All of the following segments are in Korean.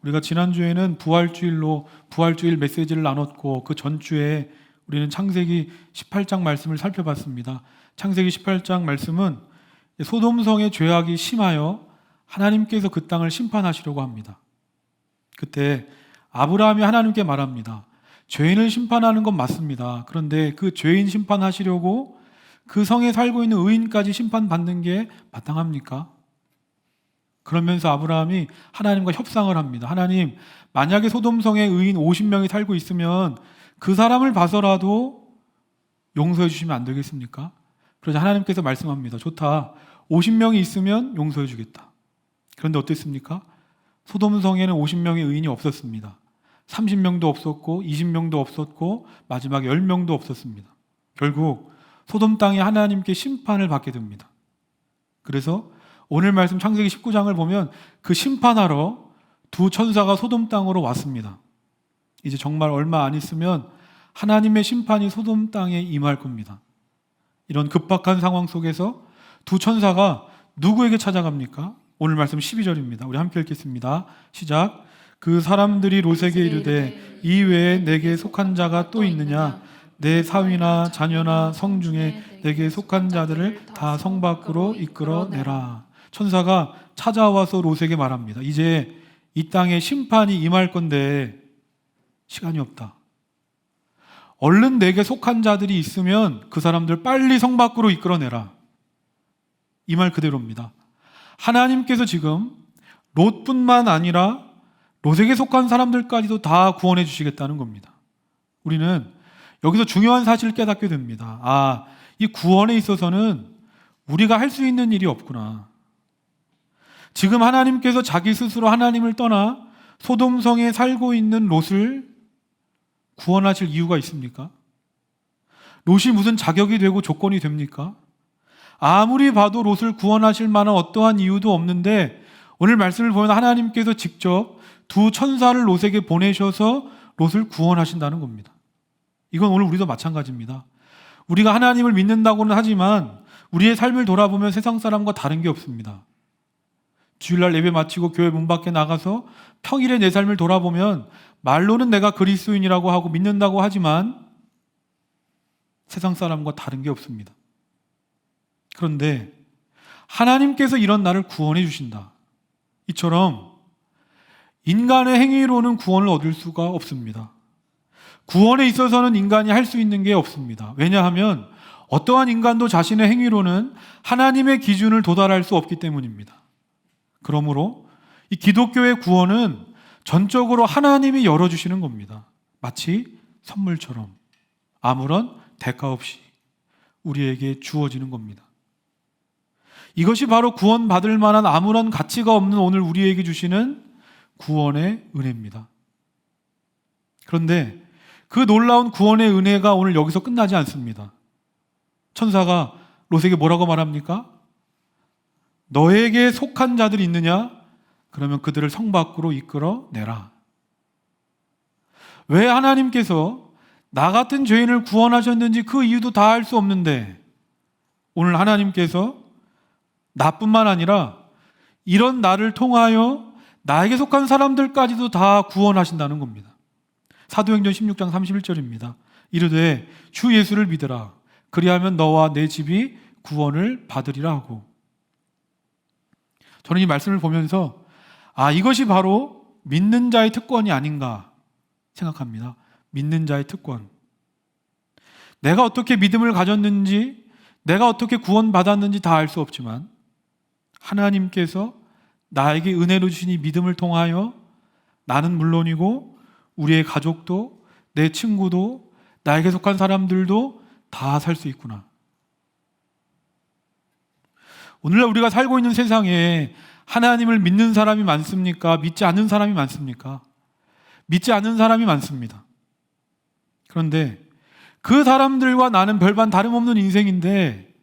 우리가 지난주에는 부활주일 메시지를 나눴고 그 전주에 우리는 창세기 18장 말씀을 살펴봤습니다. 창세기 18장 말씀은 소돔성의 죄악이 심하여 하나님께서 그 땅을 심판하시려고 합니다. 그때 아브라함이 하나님께 말합니다. 죄인을 심판하는 건 맞습니다. 그런데 그 죄인 심판하시려고 그 성에 살고 있는 의인까지 심판받는 게 마땅합니까? 그러면서 아브라함이 하나님과 협상을 합니다. 하나님, 만약에 소돔성에 의인 50명이 살고 있으면 그 사람을 봐서라도 용서해 주시면 안 되겠습니까? 그러자 하나님께서 말씀합니다. 좋다. 50명이 있으면 용서해 주겠다. 그런데 어땠습니까? 소돔성에는 50명의 의인이 없었습니다. 30명도 없었고 20명도 없었고 마지막에 10명도 없었습니다. 결국 소돔 땅이 하나님께 심판을 받게 됩니다. 그래서 오늘 말씀 창세기 19장을 보면 그 심판하러 두 천사가 소돔 땅으로 왔습니다. 이제 정말 얼마 안 있으면 하나님의 심판이 소돔 땅에 임할 겁니다. 이런 급박한 상황 속에서 두 천사가 누구에게 찾아갑니까? 오늘 말씀 12절입니다. 우리 함께 읽겠습니다. 시작. 그 사람들이 롯에게 이르되 이 외에 내게 속한 자가 또 있느냐? 내 사위나 자녀나 성 중에 내게 속한 자들을 다 성 밖으로 이끌어내라. 천사가 찾아와서 롯에게 말합니다. 이제 이 땅에 심판이 임할 건데 시간이 없다. 얼른 내게 속한 자들이 있으면 그 사람들 빨리 성 밖으로 이끌어내라. 이 말 그대로입니다. 하나님께서 지금 롯뿐만 아니라 롯에게 속한 사람들까지도 다 구원해 주시겠다는 겁니다. 우리는 여기서 중요한 사실을 깨닫게 됩니다. 이 구원에 있어서는 우리가 할 수 있는 일이 없구나. 지금 하나님께서 자기 스스로 하나님을 떠나 소돔성에 살고 있는 롯을 구원하실 이유가 있습니까? 롯이 무슨 자격이 되고 조건이 됩니까? 아무리 봐도 롯을 구원하실 만한 어떠한 이유도 없는데 오늘 말씀을 보면 하나님께서 직접 두 천사를 롯에게 보내셔서 롯을 구원하신다는 겁니다. 이건 오늘 우리도 마찬가지입니다. 우리가 하나님을 믿는다고는 하지만 우리의 삶을 돌아보면 세상 사람과 다른 게 없습니다. 주일날 예배 마치고 교회 문 밖에 나가서 평일에 내 삶을 돌아보면 말로는 내가 그리스도인이라고 하고 믿는다고 하지만 세상 사람과 다른 게 없습니다. 그런데 하나님께서 이런 나를 구원해 주신다. 이처럼 인간의 행위로는 구원을 얻을 수가 없습니다. 구원에 있어서는 인간이 할 수 있는 게 없습니다. 왜냐하면 어떠한 인간도 자신의 행위로는 하나님의 기준을 도달할 수 없기 때문입니다. 그러므로 이 기독교의 구원은 전적으로 하나님이 열어주시는 겁니다. 마치 선물처럼 아무런 대가 없이 우리에게 주어지는 겁니다. 이것이 바로 구원받을 만한 아무런 가치가 없는 오늘 우리에게 주시는 구원의 은혜입니다. 그런데 그 놀라운 구원의 은혜가 오늘 여기서 끝나지 않습니다. 천사가 롯에게 뭐라고 말합니까? 너에게 속한 자들이 있느냐? 그러면 그들을 성 밖으로 이끌어내라. 왜 하나님께서 나 같은 죄인을 구원하셨는지 그 이유도 다 알 수 없는데 오늘 하나님께서 나뿐만 아니라 이런 나를 통하여 나에게 속한 사람들까지도 다 구원하신다는 겁니다. 사도행전 16장 31절입니다. 이르되 주 예수를 믿으라. 그리하면 너와 내 집이 구원을 받으리라 하고. 저는 이 말씀을 보면서 이것이 바로 믿는 자의 특권이 아닌가 생각합니다. 믿는 자의 특권. 내가 어떻게 믿음을 가졌는지, 내가 어떻게 구원받았는지 다 알 수 없지만 하나님께서 나에게 은혜로 주신 이 믿음을 통하여 나는 물론이고 우리의 가족도, 내 친구도, 나에게 속한 사람들도 다 살 수 있구나. 오늘날 우리가 살고 있는 세상에 하나님을 믿는 사람이 많습니까? 믿지 않는 사람이 많습니까? 믿지 않는 사람이 많습니다. 그런데 그 사람들과 나는 별반 다름없는 인생인데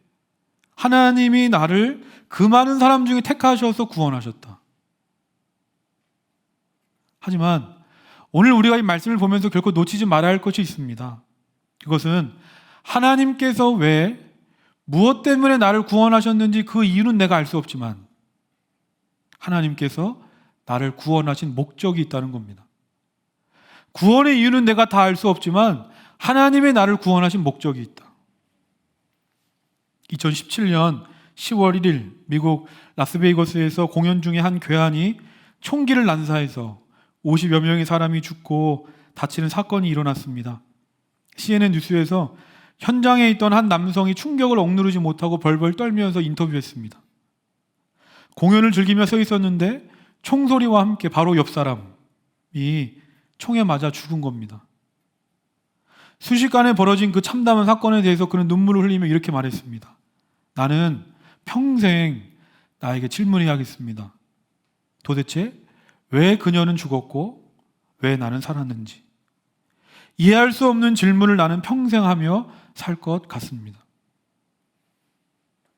하나님이 나를 그 많은 사람 중에 택하셔서 구원하셨다. 하지만 오늘 우리가 이 말씀을 보면서 결코 놓치지 말아야 할 것이 있습니다. 그것은 하나님께서 왜 무엇 때문에 나를 구원하셨는지 그 이유는 내가 알 수 없지만 하나님께서 나를 구원하신 목적이 있다는 겁니다. 구원의 이유는 내가 다 알 수 없지만 하나님의 나를 구원하신 목적이 있다. 2017년 10월 1일 미국 라스베이거스에서 공연 중에 한 괴한이 총기를 난사해서 50여 명의 사람이 죽고 다치는 사건이 일어났습니다. CNN 뉴스에서 현장에 있던 한 남성이 충격을 억누르지 못하고 벌벌 떨면서 인터뷰했습니다. 공연을 즐기며 서 있었는데 총소리와 함께 바로 옆 사람이 총에 맞아 죽은 겁니다. 순식간에 벌어진 그 참담한 사건에 대해서 그는 눈물을 흘리며 이렇게 말했습니다. 나는 평생 나에게 질문해야겠습니다. 도대체 왜 그녀는 죽었고 왜 나는 살았는지. 이해할 수 없는 질문을 나는 평생 하며 살 것 같습니다.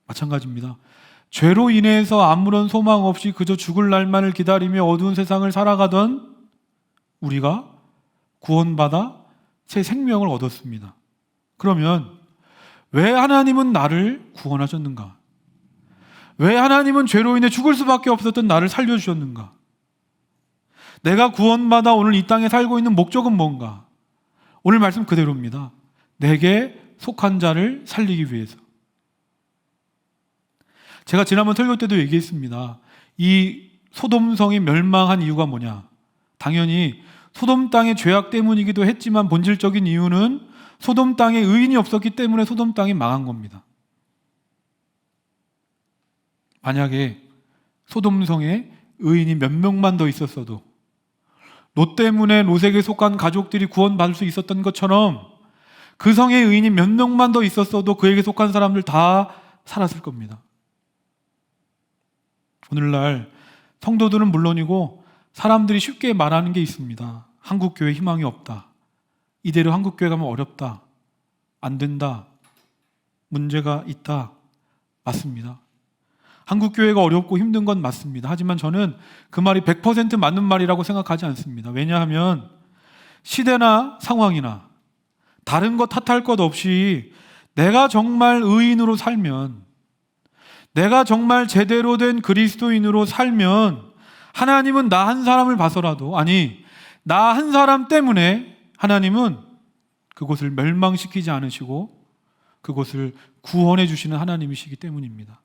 마찬가지입니다. 죄로 인해서 아무런 소망 없이 그저 죽을 날만을 기다리며 어두운 세상을 살아가던 우리가 구원받아 새 생명을 얻었습니다. 그러면 왜 하나님은 나를 구원하셨는가? 왜 하나님은 죄로 인해 죽을 수밖에 없었던 나를 살려주셨는가? 내가 구원받아 오늘 이 땅에 살고 있는 목적은 뭔가? 오늘 말씀 그대로입니다. 내게 속한 자를 살리기 위해서. 제가 지난번 설교 때도 얘기했습니다. 이 소돔성이 멸망한 이유가 뭐냐? 당연히 소돔 땅의 죄악 때문이기도 했지만 본질적인 이유는 소돔 땅에 의인이 없었기 때문에 소돔 땅이 망한 겁니다. 만약에 소돔성에 의인이 몇 명만 더 있었어도 롯 때문에 롯에게 속한 가족들이 구원받을 수 있었던 것처럼 그 성에 의인이 몇 명만 더 있었어도 그에게 속한 사람들 다 살았을 겁니다. 오늘날 성도들은 물론이고 사람들이 쉽게 말하는 게 있습니다. 한국교회 희망이 없다. 이대로 한국교회 가면 어렵다. 안 된다. 문제가 있다. 맞습니다. 한국교회가 어렵고 힘든 건 맞습니다. 하지만 저는 그 말이 100% 맞는 말이라고 생각하지 않습니다. 왜냐하면 시대나 상황이나 다른 것 탓할 것 없이 내가 정말 의인으로 살면, 내가 정말 제대로 된 그리스도인으로 살면 하나님은 나 한 사람을 봐서라도, 아니 나 한 사람 때문에 하나님은 그곳을 멸망시키지 않으시고 그곳을 구원해 주시는 하나님이시기 때문입니다.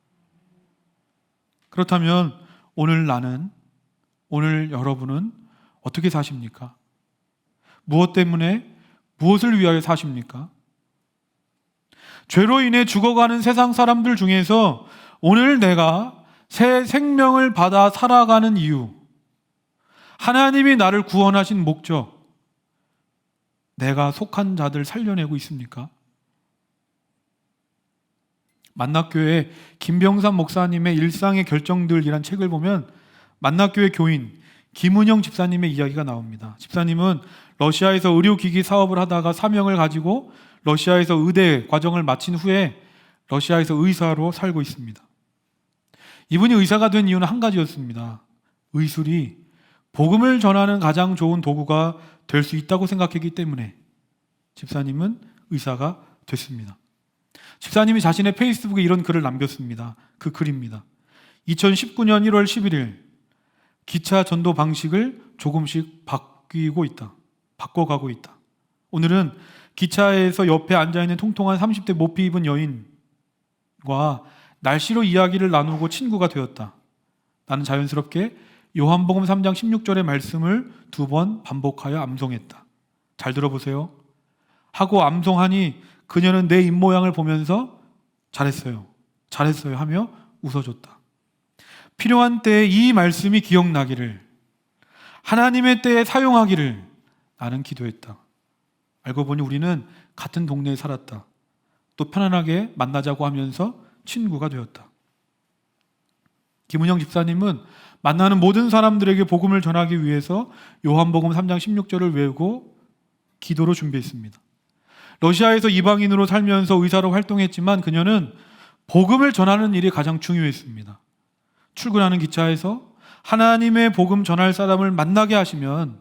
그렇다면 오늘 나는, 오늘 여러분은 어떻게 사십니까? 무엇 때문에, 무엇을 위하여 사십니까? 죄로 인해 죽어가는 세상 사람들 중에서 오늘 내가 새 생명을 받아 살아가는 이유, 하나님이 나를 구원하신 목적, 내가 속한 자들 살려내고 있습니까? 만낙교회 김병삼 목사님의 일상의 결정들이란 책을 보면 만낙교회 교인 김은영 집사님의 이야기가 나옵니다. 집사님은 러시아에서 의료기기 사업을 하다가 사명을 가지고 러시아에서 의대 과정을 마친 후에 러시아에서 의사로 살고 있습니다. 이분이 의사가 된 이유는 한 가지였습니다. 의술이 복음을 전하는 가장 좋은 도구가 될 수 있다고 생각했기 때문에 집사님은 의사가 됐습니다. 집사님이 자신의 페이스북에 이런 글을 남겼습니다. 그 글입니다. 2019년 1월 11일 기차 전도 방식을 조금씩 바꿔가고 있다. 오늘은 기차에서 옆에 앉아있는 통통한 30대 모피 입은 여인과 날씨로 이야기를 나누고 친구가 되었다. 나는 자연스럽게 요한복음 3장 16절의 말씀을 2번 반복하여 암송했다. 잘 들어보세요. 하고 암송하니 그녀는 내 입모양을 보면서 잘했어요 하며 웃어줬다. 필요한 때에 이 말씀이 기억나기를, 하나님의 때에 사용하기를 나는 기도했다. 알고 보니 우리는 같은 동네에 살았다. 또 편안하게 만나자고 하면서 친구가 되었다. 김은영 집사님은 만나는 모든 사람들에게 복음을 전하기 위해서 요한복음 3장 16절을 외우고 기도로 준비했습니다. 러시아에서 이방인으로 살면서 의사로 활동했지만 그녀는 복음을 전하는 일이 가장 중요했습니다. 출근하는 기차에서 하나님의 복음 전할 사람을 만나게 하시면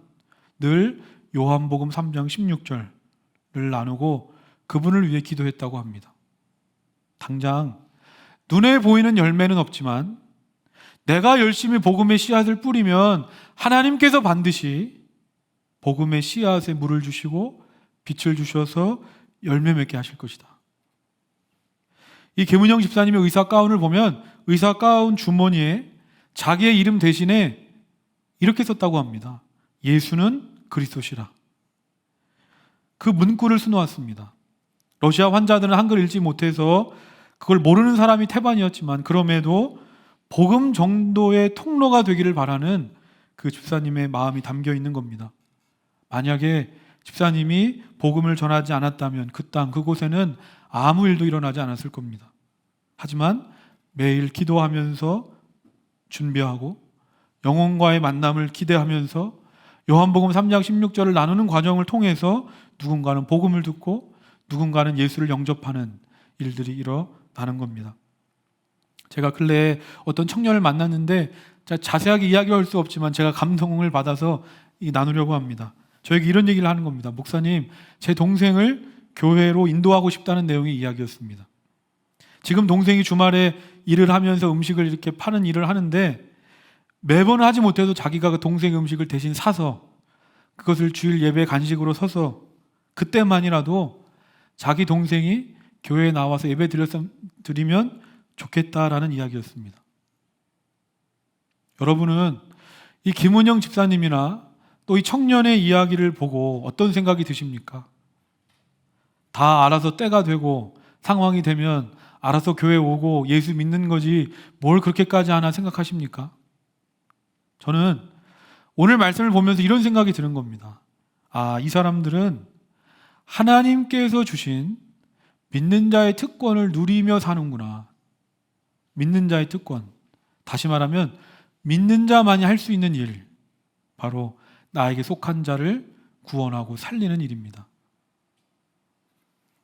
늘 요한복음 3장 16절을 나누고 그분을 위해 기도했다고 합니다. 당장 눈에 보이는 열매는 없지만 내가 열심히 복음의 씨앗을 뿌리면 하나님께서 반드시 복음의 씨앗에 물을 주시고 빛을 주셔서 열매 맺게 하실 것이다. 이 계문영 집사님의 의사 가운을 보면 의사 가운 주머니에 자기의 이름 대신에 이렇게 썼다고 합니다. 예수는 그리스도시라. 그 문구를 써놓았습니다. 러시아 환자들은 한글 읽지 못해서 그걸 모르는 사람이 태반이었지만 그럼에도 복음 정도의 통로가 되기를 바라는 그 집사님의 마음이 담겨 있는 겁니다. 만약에 집사님이 복음을 전하지 않았다면 그 땅, 그곳에는 아무 일도 일어나지 않았을 겁니다. 하지만 매일 기도하면서 준비하고 영혼과의 만남을 기대하면서 요한복음 3장 16절을 나누는 과정을 통해서 누군가는 복음을 듣고 누군가는 예수를 영접하는 일들이 일어나는 겁니다. 제가 근래에 어떤 청년을 만났는데 자세하게 이야기할 수 없지만 제가 감동을 받아서 나누려고 합니다. 저에게 이런 얘기를 하는 겁니다. 목사님, 제 동생을 교회로 인도하고 싶다는 내용의 이야기였습니다. 지금 동생이 주말에 일을 하면서 음식을 이렇게 파는 일을 하는데 매번 하지 못해도 자기가 그 동생의 음식을 대신 사서 그것을 주일 예배 간식으로 서서 그때만이라도 자기 동생이 교회에 나와서 예배 드리면 좋겠다라는 이야기였습니다. 여러분은 이 김은영 집사님이나 또 이 청년의 이야기를 보고 어떤 생각이 드십니까? 다 알아서 때가 되고 상황이 되면 알아서 교회 오고 예수 믿는 거지 뭘 그렇게까지 하나 생각하십니까? 저는 오늘 말씀을 보면서 이런 생각이 드는 겁니다. 이 사람들은 하나님께서 주신 믿는 자의 특권을 누리며 사는구나. 믿는 자의 특권. 다시 말하면 믿는 자만이 할 수 있는 일. 바로 나에게 속한 자를 구원하고 살리는 일입니다.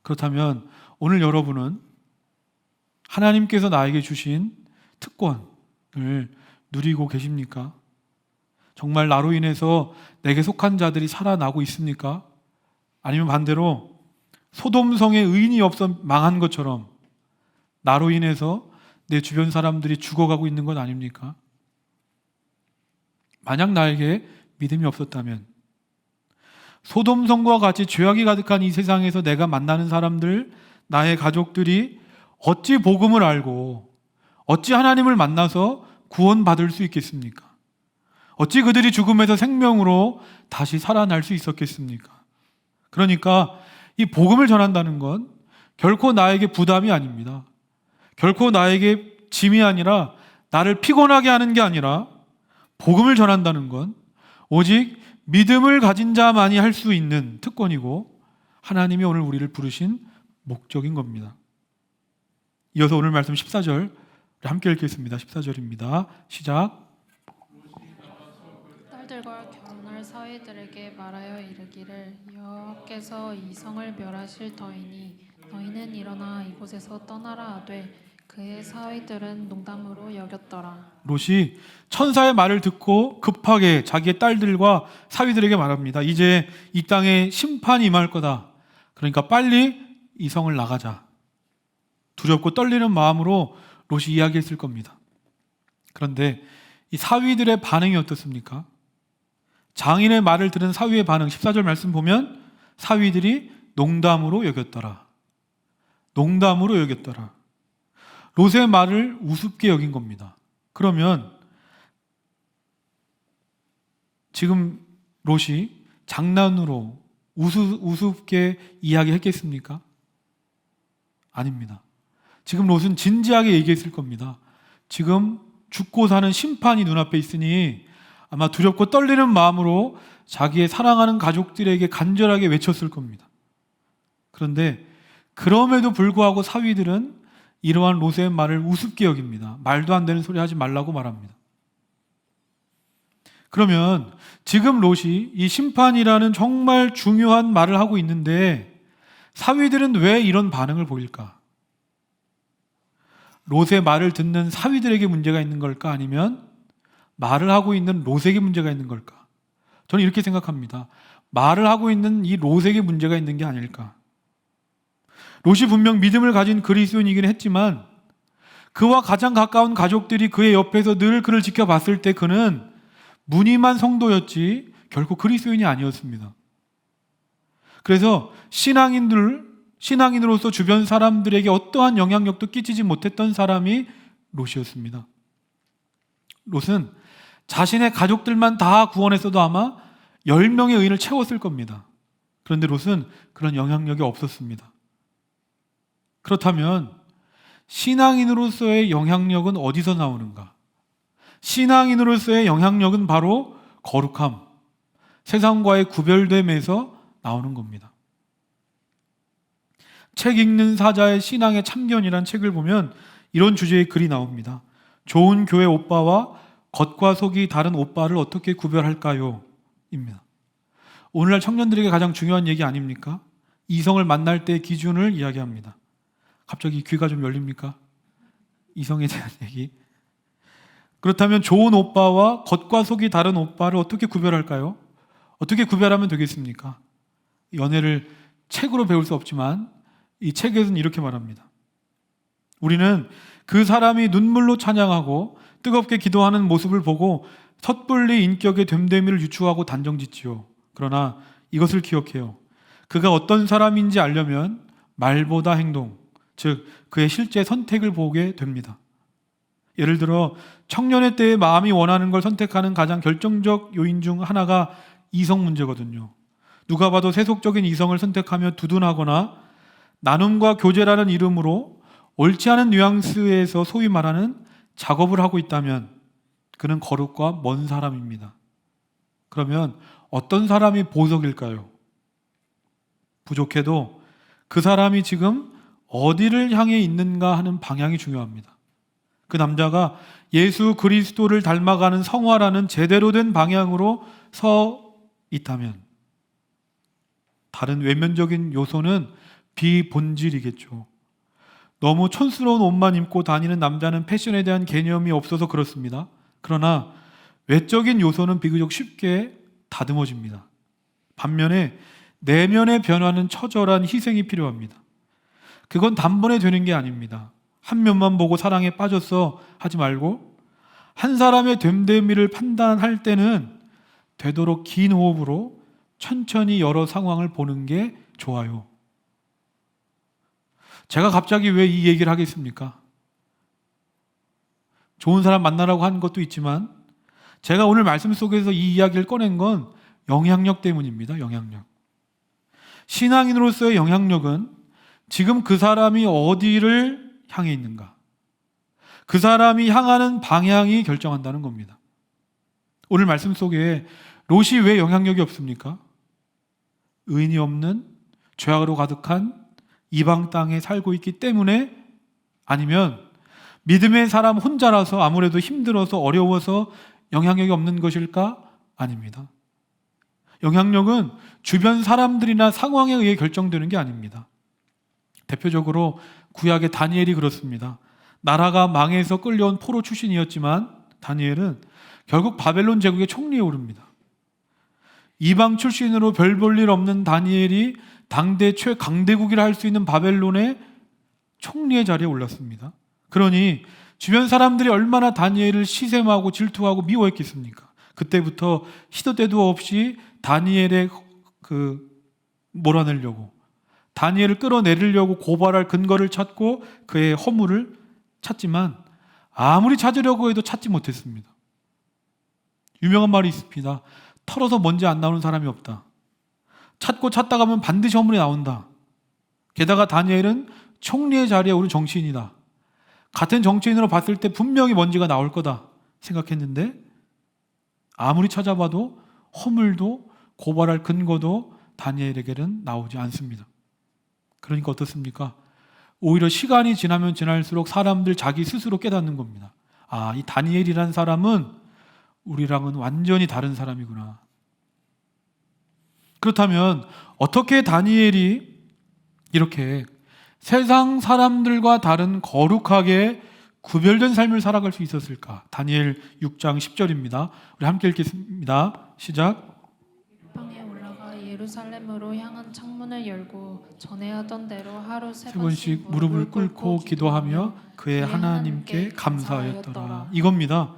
그렇다면 오늘 여러분은 하나님께서 나에게 주신 특권을 누리고 계십니까? 정말 나로 인해서 내게 속한 자들이 살아나고 있습니까? 아니면 반대로 소돔성에 의인이 없어 망한 것처럼 나로 인해서 내 주변 사람들이 죽어가고 있는 것 아닙니까? 만약 나에게 믿음이 없었다면 소돔성과 같이 죄악이 가득한 이 세상에서 내가 만나는 사람들, 나의 가족들이 어찌 복음을 알고 어찌 하나님을 만나서 구원받을 수 있겠습니까? 어찌 그들이 죽음에서 생명으로 다시 살아날 수 있었겠습니까? 그러니까 이 복음을 전한다는 건 결코 나에게 부담이 아닙니다. 결코 나에게 짐이 아니라 나를 피곤하게 하는 게 아니라 복음을 전한다는 건 오직 믿음을 가진 자만이 할 수 있는 특권이고 하나님이 오늘 우리를 부르신 목적인 겁니다. 이어서 오늘 말씀 14절 함께 읽겠습니다. 14절입니다. 시작. 딸들과 결혼할 사위들에게 말하여 이르기를 여호와께서 이 성을 멸하실 터이니 너희는 일어나 이곳에서 떠나라 하되 그의 사위들은 농담으로 여겼더라. 롯이 천사의 말을 듣고 급하게 자기의 딸들과 사위들에게 말합니다. 이제 이 땅에 심판이 임할 거다. 그러니까 빨리 이 성을 나가자. 두렵고 떨리는 마음으로 롯이 이야기했을 겁니다. 그런데 이 사위들의 반응이 어떻습니까? 장인의 말을 들은 사위의 반응 14절 말씀 보면 사위들이 농담으로 여겼더라. 농담으로 여겼더라. 롯의 말을 우습게 여긴 겁니다. 그러면 지금 롯이 장난으로 우습게 이야기했겠습니까? 아닙니다. 지금 롯은 진지하게 얘기했을 겁니다. 지금 죽고 사는 심판이 눈앞에 있으니 아마 두렵고 떨리는 마음으로 자기의 사랑하는 가족들에게 간절하게 외쳤을 겁니다. 그런데 그럼에도 불구하고 사위들은 이러한 롯의 말을 우습게 여깁니다. 말도 안 되는 소리 하지 말라고 말합니다. 그러면 지금 롯이 이 심판이라는 정말 중요한 말을 하고 있는데 사위들은 왜 이런 반응을 보일까? 롯의 말을 듣는 사위들에게 문제가 있는 걸까? 아니면 말을 하고 있는 롯에게 문제가 있는 걸까? 저는 이렇게 생각합니다. 말을 하고 있는 이 롯에게 문제가 있는 게 아닐까? 롯이 분명 믿음을 가진 그리스도인이긴 했지만 그와 가장 가까운 가족들이 그의 옆에서 늘 그를 지켜봤을 때 그는 무늬만 성도였지 결코 그리스도인이 아니었습니다. 그래서 신앙인으로서 주변 사람들에게 어떠한 영향력도 끼치지 못했던 사람이 롯이었습니다. 롯은 자신의 가족들만 다 구원했어도 아마 10명의 의인을 채웠을 겁니다. 그런데 롯은 그런 영향력이 없었습니다. 그렇다면 신앙인으로서의 영향력은 어디서 나오는가? 신앙인으로서의 영향력은 바로 거룩함, 세상과의 구별됨에서 나오는 겁니다. 책 읽는 사자의 신앙의 참견이란 책을 보면 이런 주제의 글이 나옵니다. 좋은 교회 오빠와 겉과 속이 다른 오빠를 어떻게 구별할까요? 입니다. 오늘날 청년들에게 가장 중요한 얘기 아닙니까? 이성을 만날 때의 기준을 이야기합니다. 갑자기 귀가 좀 열립니까? 이성에 대한 얘기. 그렇다면 좋은 오빠와 겉과 속이 다른 오빠를 어떻게 구별할까요? 어떻게 구별하면 되겠습니까? 연애를 책으로 배울 수 없지만 이 책에서는 이렇게 말합니다. 우리는 그 사람이 눈물로 찬양하고 뜨겁게 기도하는 모습을 보고 섣불리 인격의 됨됨이를 유추하고 단정짓지요. 그러나 이것을 기억해요. 그가 어떤 사람인지 알려면 말보다 행동, 즉 그의 실제 선택을 보게 됩니다. 예를 들어 청년의 때에 마음이 원하는 걸 선택하는 가장 결정적 요인 중 하나가 이성 문제거든요. 누가 봐도 세속적인 이성을 선택하며 두둔하거나 나눔과 교제라는 이름으로 옳지 않은 뉘앙스에서 소위 말하는 작업을 하고 있다면 그는 거룩과 먼 사람입니다. 그러면 어떤 사람이 보석일까요? 부족해도 그 사람이 지금 어디를 향해 있는가 하는 방향이 중요합니다. 그 남자가 예수 그리스도를 닮아가는 성화라는 제대로 된 방향으로 서 있다면 다른 외면적인 요소는 비본질이겠죠. 너무 촌스러운 옷만 입고 다니는 남자는 패션에 대한 개념이 없어서 그렇습니다. 그러나 외적인 요소는 비교적 쉽게 다듬어집니다. 반면에 내면의 변화는 처절한 희생이 필요합니다. 그건 단번에 되는 게 아닙니다. 한 면만 보고 사랑에 빠졌어 하지 말고 한 사람의 됨됨이를 판단할 때는 되도록 긴 호흡으로 천천히 여러 상황을 보는 게 좋아요. 제가 갑자기 왜 이 얘기를 하겠습니까? 좋은 사람 만나라고 한 것도 있지만 제가 오늘 말씀 속에서 이 이야기를 꺼낸 건 영향력 때문입니다. 영향력. 신앙인으로서의 영향력은 지금 그 사람이 어디를 향해 있는가, 그 사람이 향하는 방향이 결정한다는 겁니다. 오늘 말씀 속에 롯이 왜 영향력이 없습니까? 의인이 없는 죄악으로 가득한 이방 땅에 살고 있기 때문에, 아니면 믿음의 사람 혼자라서 아무래도 힘들어서 어려워서 영향력이 없는 것일까? 아닙니다. 영향력은 주변 사람들이나 상황에 의해 결정되는 게 아닙니다. 대표적으로 구약의 다니엘이 그렇습니다. 나라가 망해서 끌려온 포로 출신이었지만 다니엘은 결국 바벨론 제국의 총리에 오릅니다. 이방 출신으로 별 볼 일 없는 다니엘이 당대 최강대국이라 할 수 있는 바벨론의 총리의 자리에 올랐습니다. 그러니 주변 사람들이 얼마나 다니엘을 시샘하고 질투하고 미워했겠습니까? 그때부터 시도 때도 없이 다니엘의 몰아내려고, 다니엘을 끌어내리려고 고발할 근거를 찾고 그의 허물을 찾지만 아무리 찾으려고 해도 찾지 못했습니다. 유명한 말이 있습니다. 털어서 먼지 안 나오는 사람이 없다. 찾고 찾다 가면 반드시 허물이 나온다. 게다가 다니엘은 총리의 자리에 오른 정치인이다. 같은 정치인으로 봤을 때 분명히 먼지가 나올 거다 생각했는데 아무리 찾아봐도 허물도 고발할 근거도 다니엘에게는 나오지 않습니다. 그러니까 어떻습니까? 오히려 시간이 지나면 지날수록 사람들 자기 스스로 깨닫는 겁니다. 아, 이 다니엘이라는 사람은 우리랑은 완전히 다른 사람이구나. 그렇다면 어떻게 다니엘이 이렇게 세상 사람들과 다른 거룩하게 구별된 삶을 살아갈 수 있었을까? 다니엘 6장 10절입니다. 우리 함께 읽겠습니다. 시작. 방에 올라가 예루살렘으로 향한 창문을 열고 전에 하던 대로 하루 세 세 번씩 무릎을 꿇고 기도하며 그의 하나님께 감사하였더라. 이겁니다.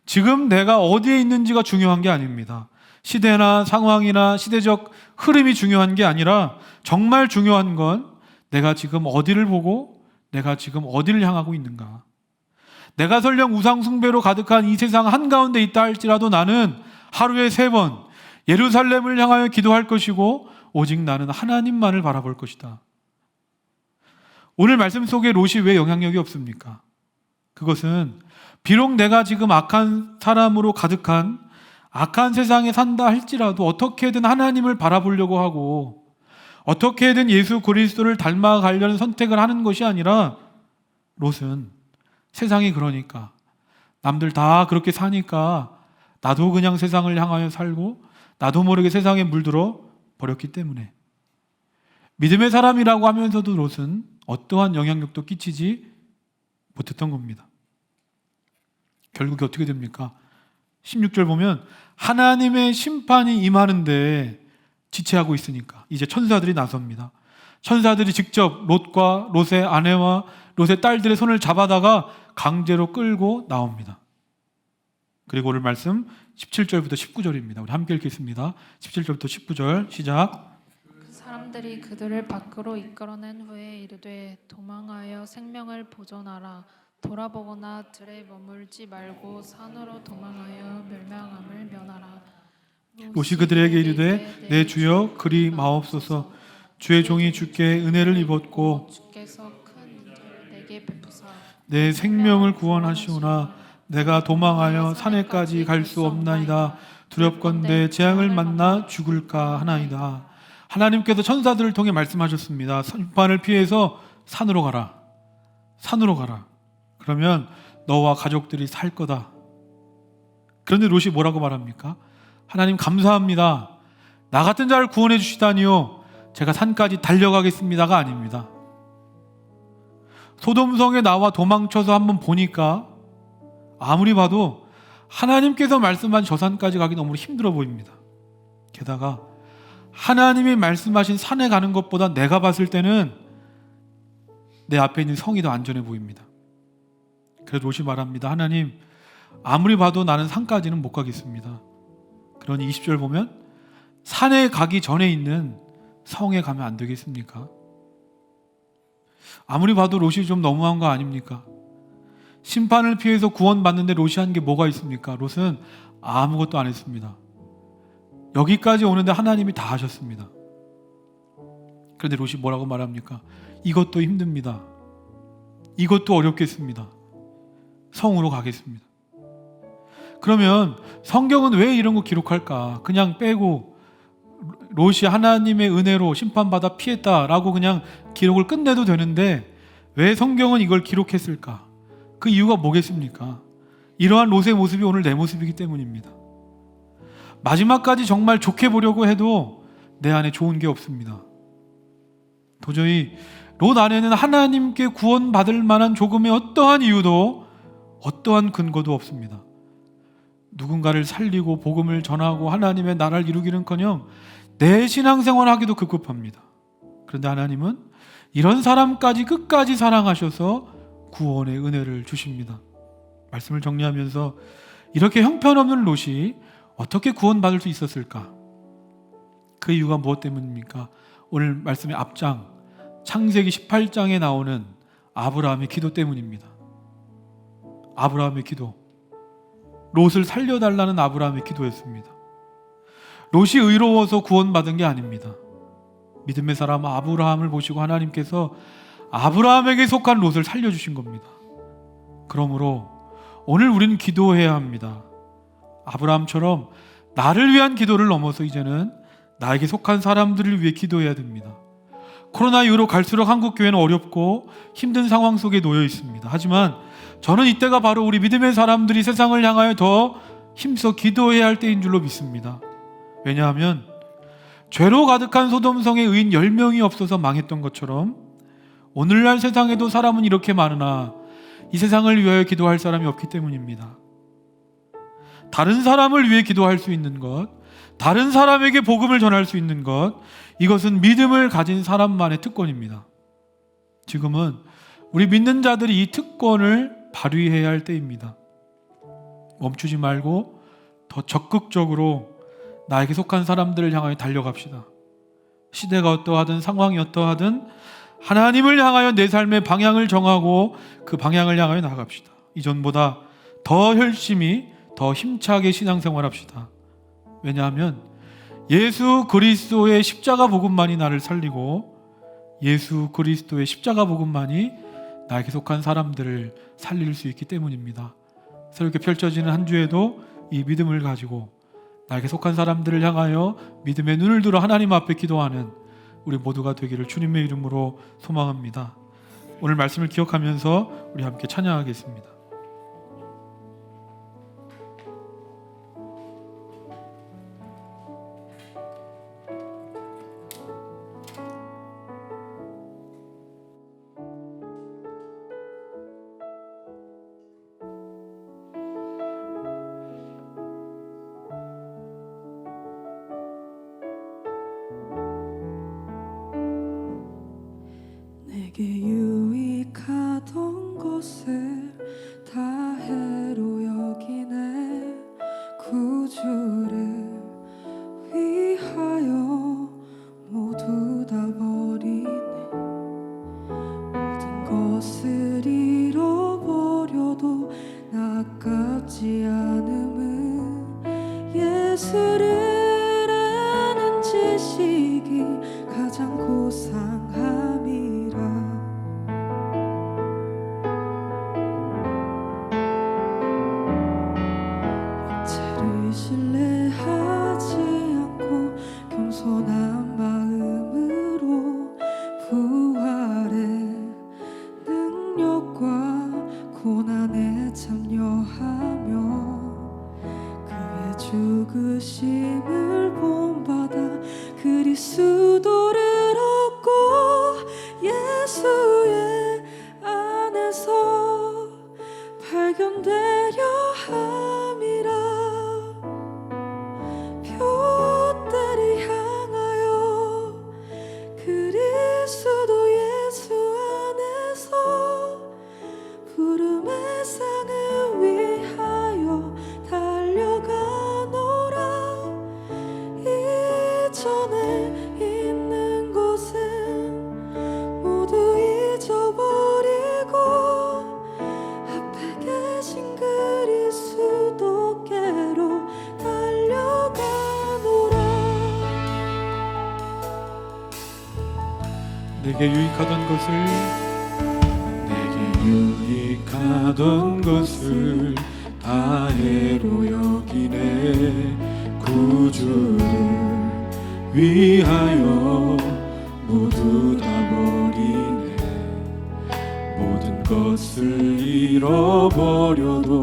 지금 내가 어디에 있는지가 중요한 게 아닙니다. 시대나 상황이나 시대적 흐름이 중요한 게 아니라 정말 중요한 건 내가 지금 어디를 보고 내가 지금 어디를 향하고 있는가. 내가 설령 우상 숭배로 가득한 이 세상 한가운데 있다 할지라도 나는 하루에 3번 예루살렘을 향하여 기도할 것이고 오직 나는 하나님만을 바라볼 것이다. 오늘 말씀 속에 롯이 왜 영향력이 없습니까? 그것은 비록 내가 지금 악한 사람으로 가득한 악한 세상에 산다 할지라도 어떻게든 하나님을 바라보려고 하고 어떻게든 예수 그리스도를 닮아가려는 선택을 하는 것이 아니라 롯은 세상이 그러니까 남들 다 그렇게 사니까 나도 그냥 세상을 향하여 살고 나도 모르게 세상에 물들어 버렸기 때문에 믿음의 사람이라고 하면서도 롯은 어떠한 영향력도 끼치지 못했던 겁니다. 결국에 어떻게 됩니까? 16절 보면 하나님의 심판이 임하는데 지체하고 있으니까 이제 천사들이 나섭니다. 천사들이 직접 롯과 롯의 아내와 롯의 딸들의 손을 잡아다가 강제로 끌고 나옵니다. 그리고 오늘 말씀 17절부터 19절입니다. 우리 함께 읽겠습니다. 17절부터 19절 시작. 그 사람들이 그들을 밖으로 이끌어낸 후에 이르되 도망하여 생명을 보존하라. 돌아보거나 들에 머물지 말고 산으로 도망하여 멸망함을 면하라. 롯이 그들에게 이르되 내 주여 그리 마옵소서. 주의 종이 주께 은혜를 입었고 주께서 큰 은혜를 내게 베푸사 내 생명을 구원하시오나 내가 도망하여 산에까지 갈 수 없나이다. 두렵건대 재앙을 만나 죽을까 하나이다. 하나님께서 천사들을 통해 말씀하셨습니다. 심판을 피해서 산으로 가라. 산으로 가라. 그러면 너와 가족들이 살 거다. 그런데 롯이 뭐라고 말합니까? 하나님 감사합니다. 나 같은 자를 구원해 주시다니요. 제가 산까지 달려가겠습니다가 아닙니다. 소돔성에 나와 도망쳐서 한번 보니까 아무리 봐도 하나님께서 말씀한 저 산까지 가기 너무 힘들어 보입니다. 게다가 하나님이 말씀하신 산에 가는 것보다 내가 봤을 때는 내 앞에 있는 성이 더 안전해 보입니다. 그래서 롯이 말합니다. 하나님 아무리 봐도 나는 산까지는 못 가겠습니다. 그러니 20절 보면 산에 가기 전에 있는 성에 가면 안 되겠습니까? 아무리 봐도 롯이 좀 너무한 거 아닙니까? 심판을 피해서 구원받는데 롯이 한 게 뭐가 있습니까? 롯은 아무것도 안 했습니다. 여기까지 오는데 하나님이 다 하셨습니다. 그런데 롯이 뭐라고 말합니까? 이것도 힘듭니다. 이것도 어렵겠습니다. 성으로 가겠습니다. 그러면 성경은 왜 이런 거 기록할까? 그냥 빼고 롯이 하나님의 은혜로 심판받아 피했다라고 그냥 기록을 끝내도 되는데 왜 성경은 이걸 기록했을까? 그 이유가 뭐겠습니까? 이러한 롯의 모습이 오늘 내 모습이기 때문입니다. 마지막까지 정말 좋게 보려고 해도 내 안에 좋은 게 없습니다. 도저히 롯 안에는 하나님께 구원받을 만한 조금의 어떠한 이유도 어떠한 근거도 없습니다. 누군가를 살리고 복음을 전하고 하나님의 나라를 이루기는커녕 내 신앙생활 하기도 급급합니다. 그런데 하나님은 이런 사람까지 끝까지 사랑하셔서 구원의 은혜를 주십니다. 말씀을 정리하면서 이렇게 형편없는 롯이 어떻게 구원받을 수 있었을까? 그 이유가 무엇 때문입니까? 오늘 말씀의 앞장 창세기 18장에 나오는 아브라함의 기도 때문입니다. 아브라함의 기도, 롯을 살려달라는 아브라함의 기도였습니다. 롯이 의로워서 구원받은 게 아닙니다. 믿음의 사람 아브라함을 보시고 하나님께서 아브라함에게 속한 롯을 살려주신 겁니다. 그러므로 오늘 우리는 기도해야 합니다. 아브라함처럼 나를 위한 기도를 넘어서 이제는 나에게 속한 사람들을 위해 기도해야 됩니다. 코로나 이후로 갈수록 한국교회는 어렵고 힘든 상황 속에 놓여 있습니다. 하지만 저는 이때가 바로 우리 믿음의 사람들이 세상을 향하여 더 힘써 기도해야 할 때인 줄로 믿습니다. 왜냐하면 죄로 가득한 소돔성의 의인 10명이 없어서 망했던 것처럼 오늘날 세상에도 사람은 이렇게 많으나 이 세상을 위하여 기도할 사람이 없기 때문입니다. 다른 사람을 위해 기도할 수 있는 것, 다른 사람에게 복음을 전할 수 있는 것, 이것은 믿음을 가진 사람만의 특권입니다. 지금은 우리 믿는 자들이 이 특권을 발휘해야 할 때입니다. 멈추지 말고 더 적극적으로 나에게 속한 사람들을 향하여 달려갑시다. 시대가 어떠하든 상황이 어떠하든 하나님을 향하여 내 삶의 방향을 정하고 그 방향을 향하여 나아갑시다. 이전보다 더 열심히 더 힘차게 신앙생활합시다. 왜냐하면 예수 그리스도의 십자가 복음만이 나를 살리고 예수 그리스도의 십자가 복음만이 나에게 속한 사람들을 살릴 수 있기 때문입니다. 새롭게 펼쳐지는 한 주에도 이 믿음을 가지고 나에게 속한 사람들을 향하여 믿음의 눈을 들어 하나님 앞에 기도하는 우리 모두가 되기를 주님의 이름으로 소망합니다. 오늘 말씀을 기억하면서 우리 함께 찬양하겠습니다. 내게 유익하던 것을 다 해로 여기네. 구주를 위하여 모두 다 버리네. 모든 것을 잃어버려도 아깝지 않음은 예수를 아는 지식이 가장 고상함이라. 육체를 신뢰하지 않고 겸손한 마음으로 부활의 능력과 고난에 참여하며 그의 죽으심을 본받아 그리스도를 얻고 예수의 안에서 발견되려 함이라. 표대를 향하여 그리스도 예수 안에서 부름의 상을 위하여 달려가노라. 이전에 있는 것은 모두 잊어버리고 앞에 계신 그리스도께로 달려가노라. 내게 유익하던 것을 다 해로 여기네. 구주를 위하여 모두 다 버리네. 모든 것을 잃어버려도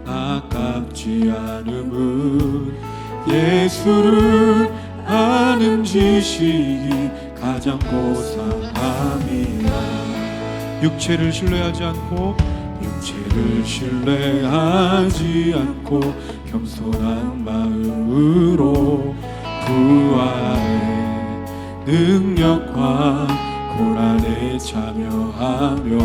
아깝지 않음은 예수를 아는 지식이 가장 고상함이라. 육체를 신뢰하지 않고 겸손한 마음으로 부활의 능력과 고난에 참여하며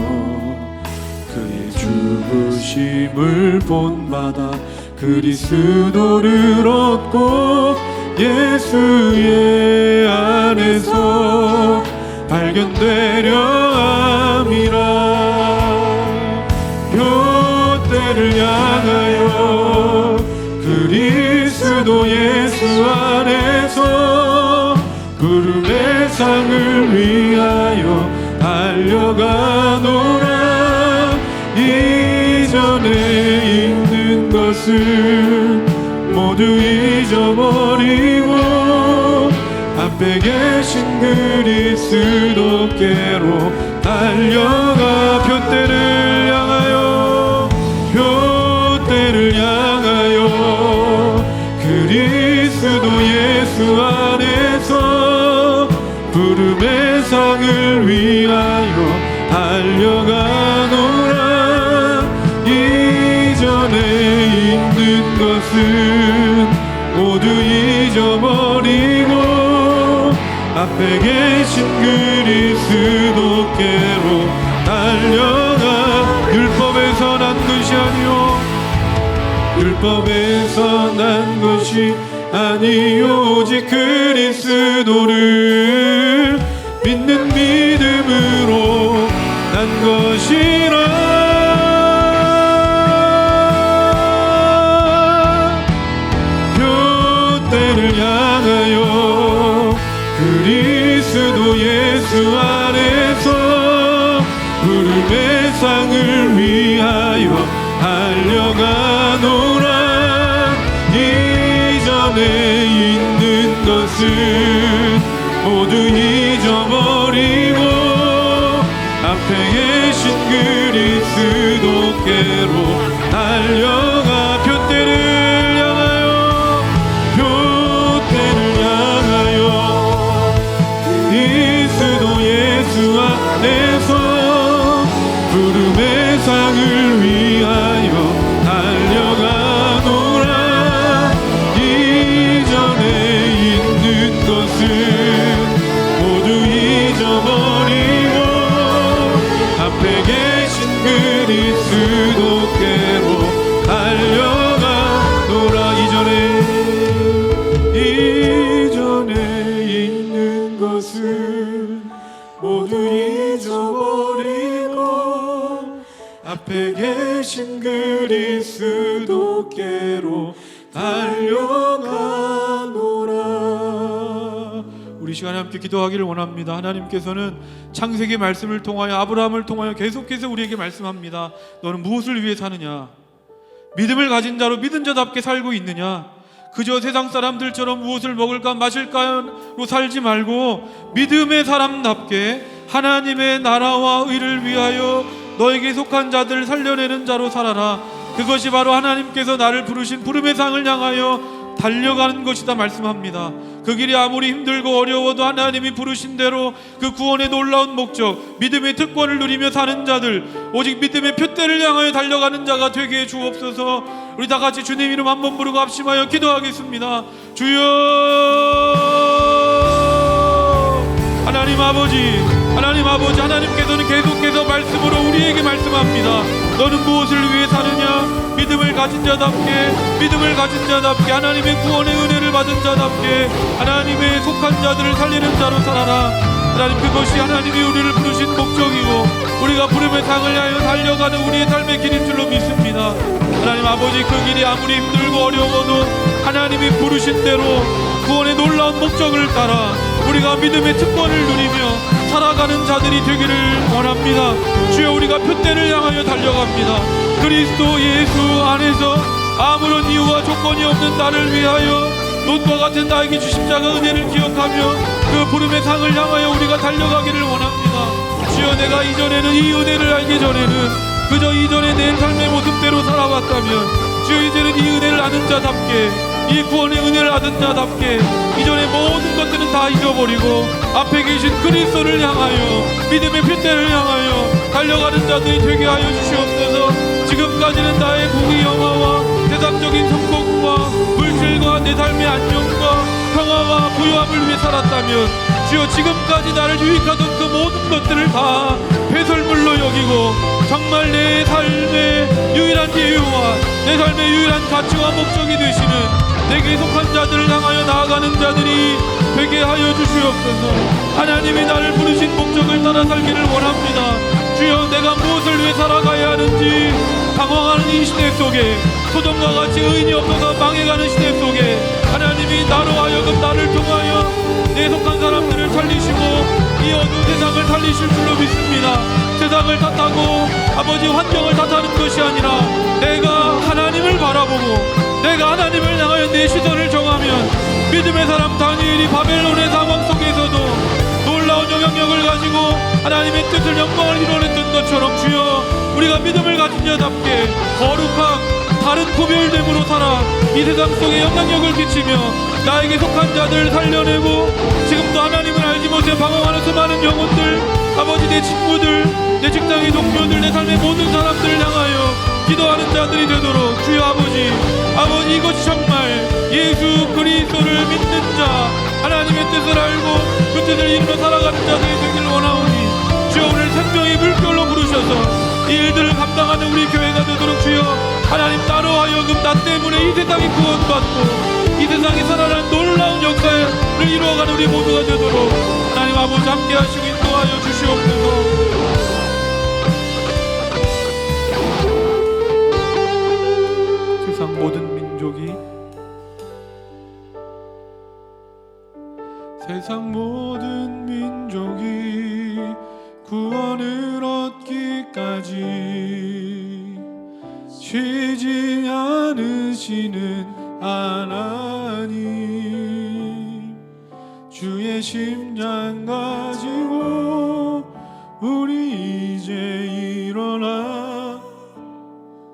그의 죽으심을 본받아 그리스도를 얻고 예수의 안에서 발견되려 함이라. 표대를 향하여 그리스도 예수 안에서 부름의 상을 위하여 달려가노라. 이전에 있는 것을 모두 잊어버리고 앞에 계신 그리스도께로 달려가. 표대를 향하여 그리스도 예수 안에서 부름의 상을 위하여 달려가노라. 이전에 있는 것은 모두 잊어버리고 앞에 계신 그리스도께로 달려가. 율법에서 난 것이 아니요 율법에서 난 것이 아니요 오직 그리스도를 믿는 믿음으로 난 것이라. 표대를 향하여 그리스도 예수 안에서 부름의 상을 위하여 달려가노라. 이전에 있는 것은 모두 잊어버리고 앞에 계신 그리스도께로 달려가. 표대를 향하여 표대를 향하여 그리스도 예수 안에서 부름의 상을 위하여 달려가노라. 이전에 있는 것은 모두 잊어버리고 앞에 계신 그리스도께로 달려가노라. 이전에 있는 것은 모두 잊어버리고 앞에 계신 그리스도께로 달려가노라. 우리 시간에 함께 기도하기를 원합니다. 하나님께서는 창세기 말씀을 통하여 아브라함을 통하여 계속해서 우리에게 말씀합니다. 너는 무엇을 위해 사느냐? 믿음을 가진 자로 믿은 자답게 살고 있느냐? 그저 세상 사람들처럼 무엇을 먹을까 마실까로 살지 말고 믿음의 사람답게 하나님의 나라와 의를 위하여 너에게 속한 자들을 살려내는 자로 살아라. 그것이 바로 하나님께서 나를 부르신 부름의 상을 향하여 달려가는 것이다 말씀합니다. 그 길이 아무리 힘들고 어려워도 하나님이 부르신 대로 그 구원의 놀라운 목적, 믿음의 특권을 누리며 사는 자들, 오직 믿음의 표대를 향하여 달려가는 자가 되게 해 주옵소서. 우리 다 같이 주님 이름 한번 부르고 합심하여 기도하겠습니다. 주여, 하나님 아버지, 하나님께서는 계속해서 말씀으로 우리에게 말씀합니다. 너는 무엇을 위해 사느냐? 믿음을 가진 자답게 하나님의 구원의 은혜를 받은 자답게 하나님의 속한 자들을 살리는 자로 살아라. 하나님, 그것이 하나님이 우리를 부르신 목적이고 우리가 부름의 상을 향하여 달려가는 우리의 삶의 길인 줄로 믿습니다. 하나님 아버지, 그 길이 아무리 힘들고 어려워도 하나님이 부르신 대로 구원의 놀라운 목적을 따라 우리가 믿음의 특권을 누리며 살아가는 자들이 되기를 원합니다. 주여, 우리가 표대를 향하여 달려갑니다. 그리스도 예수 안에서 아무런 이유와 조건이 없는 나를 위하여 롯과 같은 나에게 주신 자가 은혜를 기억하며 그 부름의 상을 향하여 우리가 달려가기를 원합니다. 주여, 내가 이전에는 이 은혜를 알기 전에는 그저 이전에 내 삶의 모습대로 살아왔다면 주여, 이제는 이 은혜를 아는 자답게, 이 구원의 은혜를 아는 자답게 이전의 모든 것들은 다 잊어버리고 앞에 계신 그리스도를 향하여 믿음의 표대를 향하여 달려가는 자들이 되게 하여 주시옵소서. 지금까지는 나의 공의 영화와 세상적인 성공과 물질과 내 삶의 안녕과 평화와 부유함을 위해 살았다면 주여, 지금까지 나를 유익하던 그 모든 것들을 다 배설물로 여기고 정말 내 삶의 유일한 이유와 내 삶의 유일한 가치와 목적이 되시는 내게 속한 자들을 향하여 나아가는 자들이 되게 하여 주시옵소서. 하나님이 나를 부르신 목적을 따라 살기를 원합니다. 주여, 내가 무엇을 위해 살아가야 하는지 방황하는 이 시대 속에, 소돔과 같이 의인이 없어서 망해가는 시대 속에 하나님이 나로 하여금 나를 통하여 내 속한 사람들을 살리시고 이 어두운 세상을 살리실 줄로 믿습니다. 세상을 탓하고 아버지 환경을 탓하는 것이 아니라 내가 하나님을 바라보고 내가 하나님을 향하여 내 시선을 정하면 믿음의 사람 다니엘이 바벨론의 상황 속에서도 놀라운 영향력을 가지고 하나님의 뜻을 영광을 이뤄냈던 것처럼 주여, 우리가 믿음을 가진 자답게 거룩한 다른 구별됨으로 살아 이 세상 속에 영향력을 끼치며 나에게 속한 자들을 살려내고 지금도 하나님을 알지 못해 방황하는 수많은 영혼들, 아버지, 내 친구들, 내 직장의 동료들, 내 삶의 모든 사람들을 향하여 기도하는 자들이 되도록 주여 아버지, 이것이 정말 예수 그리스도를 믿는 자, 하나님의 뜻을 알고 그 뜻을 이루며 살아가는 자들이 되기를 원하오니 주여 오늘 생명의 물결로 부르셔서 이 일들을 감당하는 우리 교회가 되도록 주여 하나님 나로 하여금 나 때문에 이 세상이 구원받고 이 세상에 살아나는 놀라운 역사를 이루어가는 우리 모두가 되도록 하나님 아버지 함께 하시고 인도하여 주시옵소서. 세상 모든 민족이 세상 모든 민족이 구원을 얻기까지 쉬지 않으시는 하나님 주의 심장 가지고 우리 이제 일어나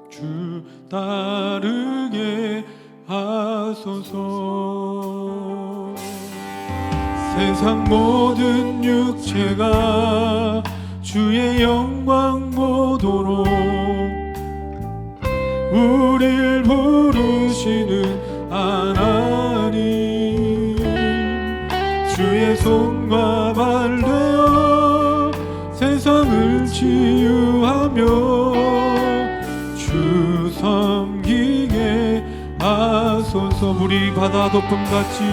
주 따르게 하소서. 세상 모든 육체가 주의 영광 보도록 우릴 부르시는 하나님 주의 손과 발 되어 세상을 치유하며 주 섬기게 하소서. 물이 바다 덮음같이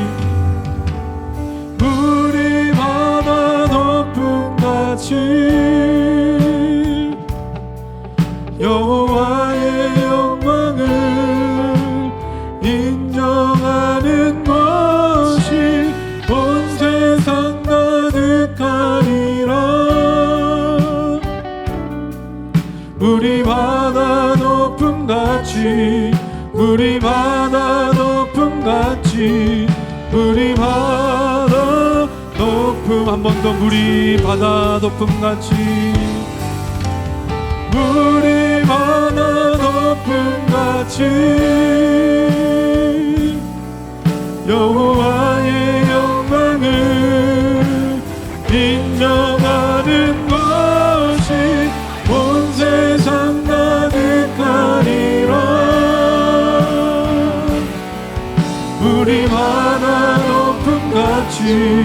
물이 바다 덮음같이 여호와의 영광을 인정하는 것이 온 세상 가득하리라. 물이 바다 덮음같이 물이 바다 덮음같이 물이 바다 덮음 한 번 더 물이 바다 덮음같이 물이 바다 덮음같이 여호와의 영광을 인정하는 것이 온 세상 가득하리라. 물이 바다 덮음같이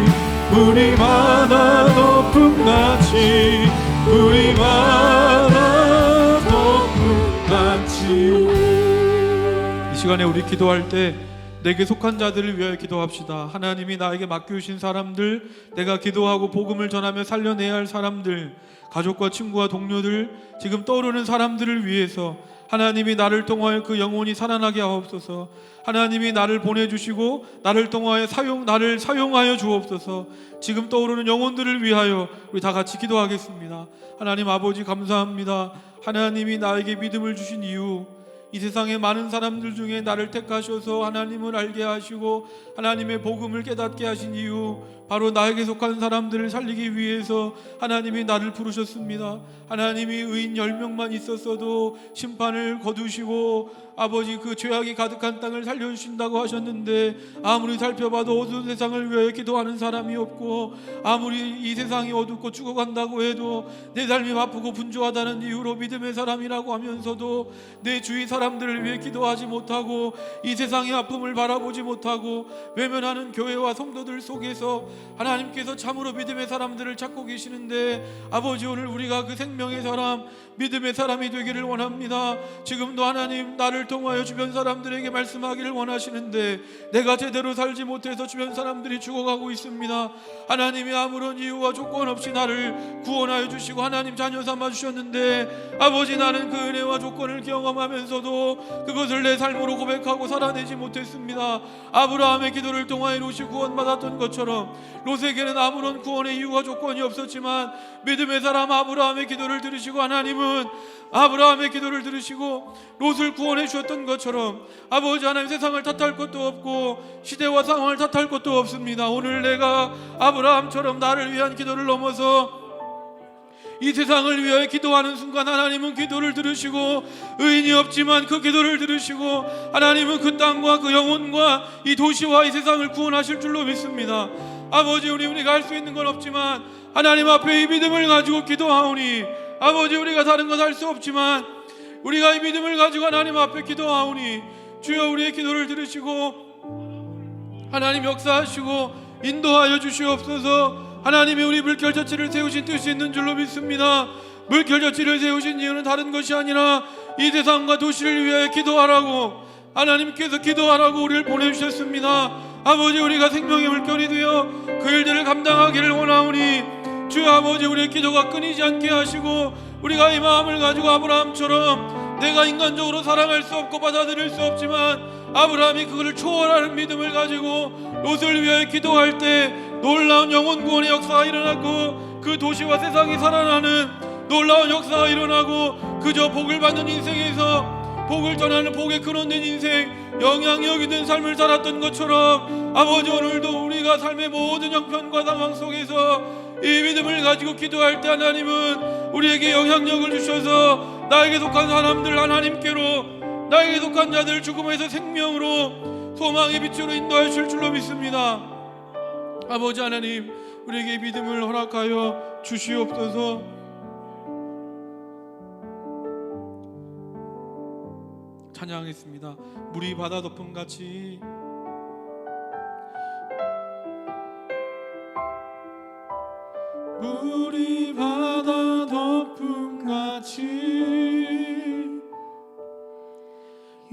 물이 바다 덮음같이 물이 바다 덮음같이. 이 시간에 우리 기도할 때 내게 속한 자들을 위하여 기도합시다. 하나님이 나에게 맡겨주신 사람들, 내가 기도하고 복음을 전하며 살려내야 할 사람들, 가족과 친구와 동료들, 지금 떠오르는 사람들을 위해서 하나님이 나를 통하여 그 영혼이 살아나게 하옵소서. 하나님이 나를 보내주시고 나를 통하여 나를 사용하여 주옵소서. 지금 떠오르는 영혼들을 위하여 우리 다 같이 기도하겠습니다. 하나님 아버지 감사합니다. 하나님이 나에게 믿음을 주신 이유, 이 세상의 많은 사람들 중에 나를 택하셔서 하나님을 알게 하시고 하나님의 복음을 깨닫게 하신 이유, 바로 나에게 속한 사람들을 살리기 위해서 하나님이 나를 부르셨습니다. 하나님이 의인 10명만 있었어도 심판을 거두시고 아버지 그 죄악이 가득한 땅을 살려주신다고 하셨는데, 아무리 살펴봐도 어두운 세상을 위해 기도하는 사람이 없고, 아무리 이 세상이 어둡고 죽어간다고 해도 내 삶이 바쁘고 분주하다는 이유로 믿음의 사람이라고 하면서도 내 주위 사람들을 위해 기도하지 못하고 이 세상의 아픔을 바라보지 못하고 외면하는 교회와 성도들 속에서 하나님께서 참으로 믿음의 사람들을 찾고 계시는데, 아버지 오늘 우리가 그 생명의 사람, 믿음의 사람이 되기를 원합니다. 지금도 하나님 나를 통하여 주변 사람들에게 말씀하기를 원하시는데 내가 제대로 살지 못해서 주변 사람들이 죽어가고 있습니다. 하나님이 아무런 이유와 조건 없이 나를 구원하여 주시고 하나님 자녀 삼아 주셨는데, 아버지 나는 그 은혜와 조건을 경험하면서도 그것을 내 삶으로 고백하고 살아내지 못했습니다. 아브라함의 기도를 통하여 롯이 구원받았던 것처럼 롯에게는 아무런 구원의 이유와 조건이 없었지만 믿음의 사람 아브라함의 기도를 들으시고 하나님은 아브라함의 기도를 들으시고 롯을 구원해 주셨던 것처럼 아버지 하나님 세상을 탓할 것도 없고 시대와 상황을 탓할 것도 없습니다. 오늘 내가 아브라함처럼 나를 위한 기도를 넘어서 이 세상을 위하여 기도하는 순간 하나님은 기도를 들으시고 의인이 없지만 그 기도를 들으시고 하나님은 그 땅과 그 영혼과 이 도시와 이 세상을 구원하실 줄로 믿습니다. 아버지 우리가 할 수 있는 건 없지만 하나님 앞에 이 믿음을 가지고 기도하오니, 아버지 우리가 다른 것 할 수 없지만 우리가 이 믿음을 가지고 하나님 앞에 기도하오니 주여 우리의 기도를 들으시고 하나님 역사하시고 인도하여 주시옵소서. 하나님이 우리 물결자치를 세우신 뜻이 있는 줄로 믿습니다. 물결자치를 세우신 이유는 다른 것이 아니라 이 세상과 도시를 위하여 기도하라고, 하나님께서 기도하라고 우리를 보내주셨습니다. 아버지, 우리가 생명의 물결이 되어 그 일들을 감당하기를 원하오니 주 아버지, 우리의 기도가 끊이지 않게 하시고 우리가 이 마음을 가지고 아브라함처럼 내가 인간적으로 사랑할 수 없고 받아들일 수 없지만 아브라함이 그것을 초월하는 믿음을 가지고 롯을 위하여 기도할 때 놀라운 영혼 구원의 역사가 일어나고 그 도시와 세상이 살아나는 놀라운 역사가 일어나고 그저 복을 받는 인생에서 복을 전하는 복의 근원된 인생, 영향력 있는 삶을 살았던 것처럼 아버지, 오늘도 우리가 삶의 모든 형편과 상황 속에서 이 믿음을 가지고 기도할 때 하나님은 우리에게 영향력을 주셔서 나에게 속한 사람들 하나님께로, 나에게 속한 자들 죽음에서 생명으로 소망의 빛으로 인도하실 줄로 믿습니다. 아버지 하나님, 우리에게 믿음을 허락하여 주시옵소서. 찬양하겠습니다. 물이 바다 덮음같이 물이 바다 덮음같이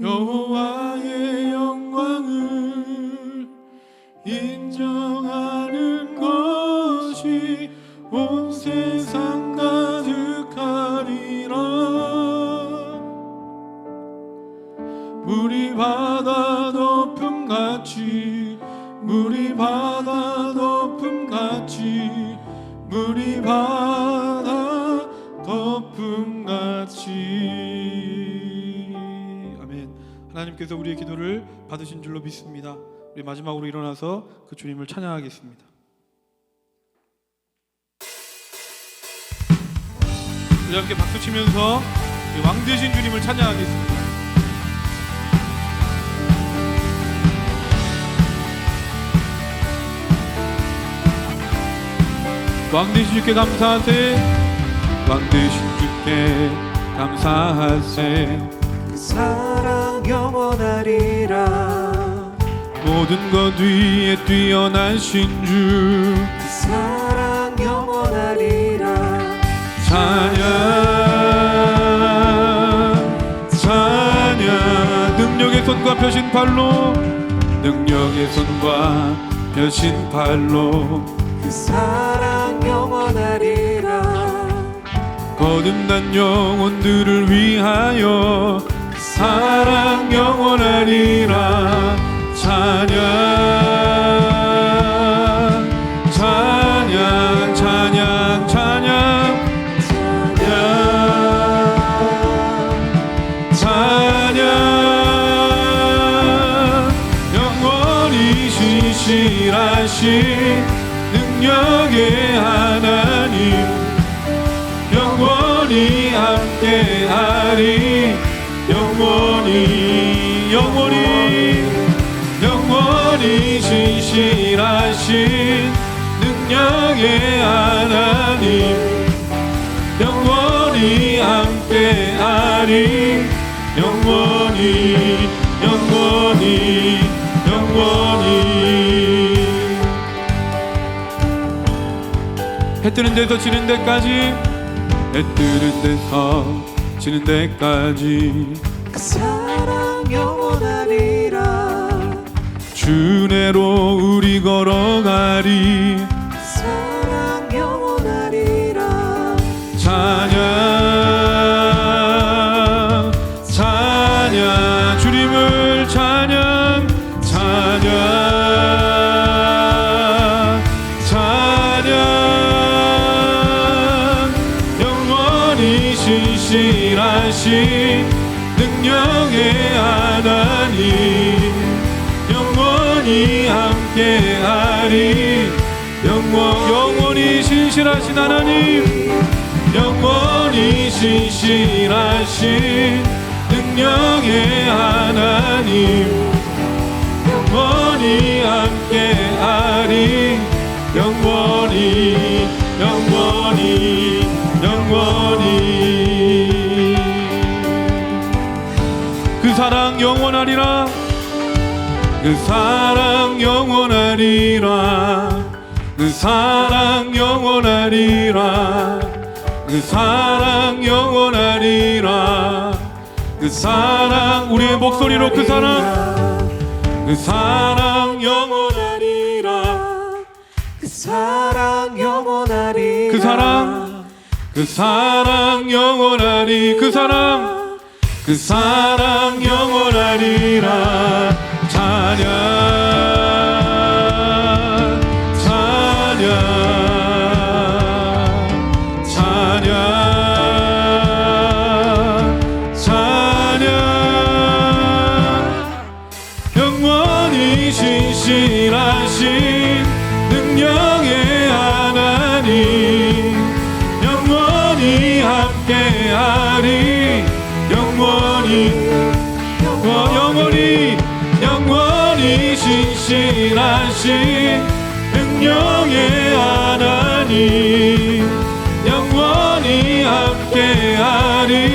여호와의 영광을 인정하는 것이 온 세상 가득하리라. 물이 바다 덮음같이, 물이 바다 덮음같이, 물이 바다 덮음같이. 아멘. 하나님께서 우리의 기도를 받으신 줄로 믿습니다. 우리 마지막으로 일어나서 그 주님을 찬양하겠습니다. 우리 함께 박수 치면서 왕 되신 주님을 찬양하겠습니다. 왕 되신 주께 감사하세, 왕 되신 주께 감사하세. 그 사랑 영원하리라. 모든 것 위에 뛰어나신 주, 그 사랑 영원하리라. 찬양 찬양. 능력의 손과 펴신 팔로, 능력의 손과 펴신 팔로 그 사랑 영원하리라. 거듭난 영혼들을 위하여 그 사랑 영원하리라. 찬양 찬양 찬양 찬양 찬양 영원히 신실하신 능력의 하나님, 영원히 함께하리. 영원히 영원히 영원히 신실하신 능력의 하나님, 영원히 함께하리. 영원히 영원히 영원히. 해 뜨는 데서 지는 데까지, 해 뜨는 데서 지는 데까지 그 사랑 영원하리라. 주내로 우리 걸어가리. 그 사랑 영원하리라. 찬양 찬양 주님을 찬양 찬양 찬양 영원히 신실하신 능력의 하나님, 영원히 함께하리. 영원히 신실하신 하나님, 영원히 신실하신 능력의 하나님, 영원히 함께하리. 영원히 영원히 영원히. 그 사랑 영원하리라. 그 사랑 영원하리라. 영원하리라. 그 사랑 영원하리라. 그 사랑 영원하리라. 그 사랑, 우리의 목소리로 그 사랑, 그 사랑 영원하리라. 그 사랑 영원하리라. 그 사랑, 그 사랑 영원하리. 그 사랑, 그 사랑 영원하리라. 찬양, 찬양, 찬양, 찬양. 영원히 신실하신 능력의 하나님, 영원히 함께하리. 영원히 신실하신 능력의 하나님, 영원히 함께하리.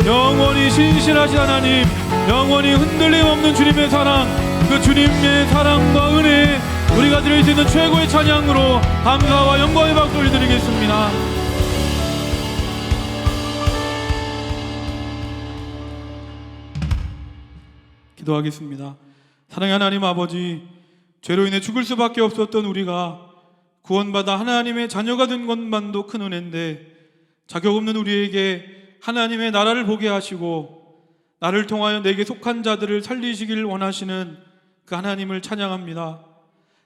영원히 신실하신 하나님, 영원히 흔들림 없는 주님의 사랑, 그 주님의 사랑과 은혜, 우리가 드릴 수 있는 최고의 찬양으로 감사와 영광의 박수를 드리겠습니다. 기도하겠습니다. 사랑의 하나님 아버지, 죄로 인해 죽을 수밖에 없었던 우리가 구원받아 하나님의 자녀가 된 것만도 큰 은혜인데, 자격 없는 우리에게 하나님의 나라를 보게 하시고 나를 통하여 내게 속한 자들을 살리시길 원하시는 그 하나님을 찬양합니다.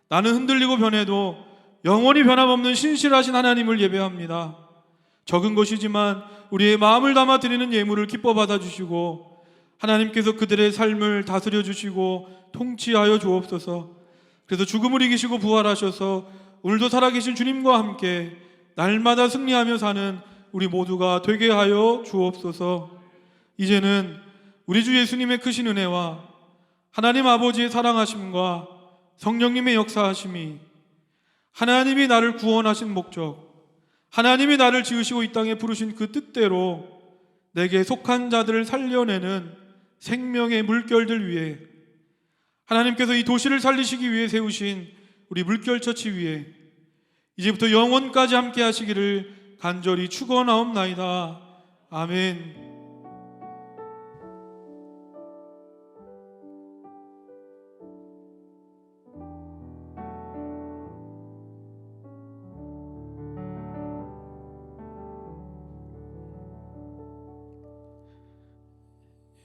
나는 흔들리고 변해도 영원히 변함없는 신실하신 하나님을 예배합니다. 적은 것이지만 우리의 마음을 담아 드리는 예물을 기뻐 받아주시고 하나님께서 그들의 삶을 다스려 주시고 통치하여 주옵소서. 그래서 죽음을 이기시고 부활하셔서 오늘도 살아계신 주님과 함께 날마다 승리하며 사는 우리 모두가 되게 하여 주옵소서. 이제는 우리 주 예수님의 크신 은혜와 하나님 아버지의 사랑하심과 성령님의 역사하심이, 하나님이 나를 구원하신 목적, 하나님이 나를 지으시고 이 땅에 부르신 그 뜻대로 내게 속한 자들을 살려내는 생명의 물결들 위에, 하나님께서 이 도시를 살리시기 위해 세우신 우리 물결처치 위에 이제부터 영원까지 함께 하시기를 간절히 축원하옵나이다. 아멘.